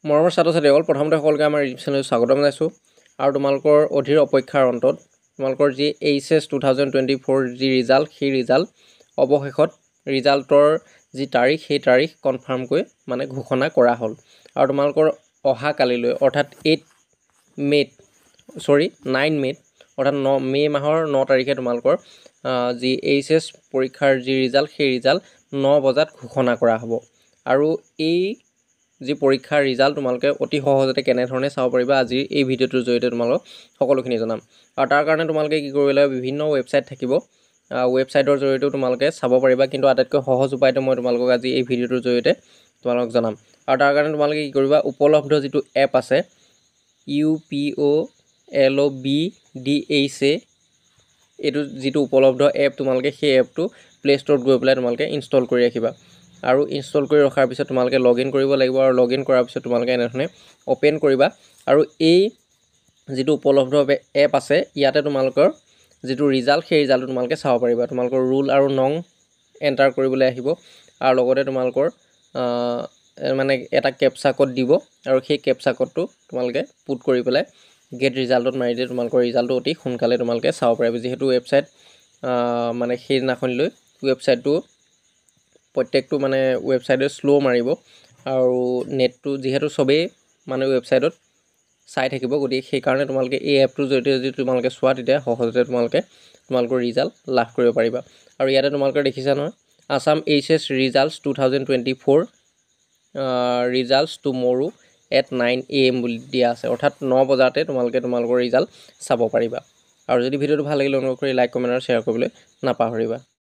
মৰমৰ ছাত্ৰ-ছাত্ৰীসকল প্ৰথমতে সকলোকে আমাৰ ইউটিউব চেনেলত স্বাগতম জনাইছোঁ আৰু তোমালোকৰ অধীৰ অপেক্ষাৰ অন্তত তোমালোকৰ যি HS 2024 যি ৰিজাল্ট সেই ৰিজাল্ট অৱশেষত ৰিজাল্টৰ যি তাৰিখ সেই তাৰিখ কনফাৰ্মকৈ মানে ঘোষণা কৰা হ'ল আৰু তোমালোকৰ অহা কালিলৈ অৰ্থাৎ 9 মে'ত অৰ্থাৎ মে' মাহৰ 9 তাৰিখে তোমালোকৰ যি HS পৰীক্ষাৰ যি ৰিজাল্ট সেই ৰিজাল্ট 9 বজাত ঘোষণা কৰা হ'ব আৰু এই যি পৰীক্ষাৰ ৰিজাল্ট তোমালোকে অতি সহজতে কেনেধৰণে চাব পাৰিবা আজিৰ এই ভিডিঅ'টোৰ জৰিয়তে তোমালোক সকলোখিনি জনাম আৰু তাৰ কাৰণে তোমালোকে কি কৰিব লাগিব বিভিন্ন ৱেবছাইট থাকিব ৱেবছাইটৰ জৰিয়তেও তোমালোকে চাব পাৰিবা কিন্তু আটাইতকৈ সহজ উপায়টো মই তোমালোকক আজি এই ভিডিঅ'টোৰ জৰিয়তে তোমালোকক জনাম আৰু তাৰ কাৰণে তোমালোকে কি কৰিবা উপলব্ধ যিটো এপ আছে UPOLOBDHA এইটো যিটো উপলব্ধ এপ তোমালোকে সেই এপটো প্লে ষ্টৰত গৈ পেলাই তোমালোকে ইনষ্টল কৰি ৰাখিবা আৰু ইনষ্টল কৰি ৰখাৰ পিছত তোমালোকে লগইন কৰিব লাগিব আৰু লগইন কৰাৰ পিছত তোমালোকে এনেধৰণে ওপেন কৰিবা আৰু এই যিটো উপলব্ধ এপ আছে ইয়াতে তোমালোকৰ যিটো ৰিজাল্ট সেই ৰিজাল্টটো তোমালোকে চাব পাৰিবা তোমালোকৰ ৰুল আৰু নং এন্টাৰ কৰিবলৈ আহিব আৰু লগতে তোমালোকৰ মানে এটা কেপচা কোড দিব আৰু সেই কেপচা কোডটো তোমালোকে পুট কৰি পেলাই গেট ৰিজাল্টত মাৰি দিয়ে তোমালোকৰ ৰিজাল্টটো অতি সোনকালে তোমালোকে চাব পাৰিবা যেহেতু ৱেবছাইট মানে সেইদিনাখনলৈ ৱেবছাইটটো প্ৰত্যেকটো মানে ৱেবছাইটে স্লো মাৰিব আৰু নেটটো যিহেতু সবেই মানে ৱেবছাইটত চাই থাকিব গতিকে সেইকাৰণে তোমালোকে এই এপটোৰ জৰিয়তে যদি তোমালোকে চোৱা তেতিয়া সহজতে তোমালোকৰ ৰিজাল্ট লাভ কৰিব পাৰিবা আৰু ইয়াতে তোমালোকে দেখিছা নহয় Assam HS results 2024 results টুমৰো at 9 AM বুলি দিয়া আছে অৰ্থাৎ 9 বজাতে তোমালোকে তোমালোকৰ ৰিজাল্ট চাব পাৰিবা আৰু যদি ভিডিঅ'টো ভাল লাগিলে অনুগ্ৰহ কৰি লাইক কমেণ্ট আৰু শ্বেয়াৰ কৰিবলৈ নাপাহৰিবা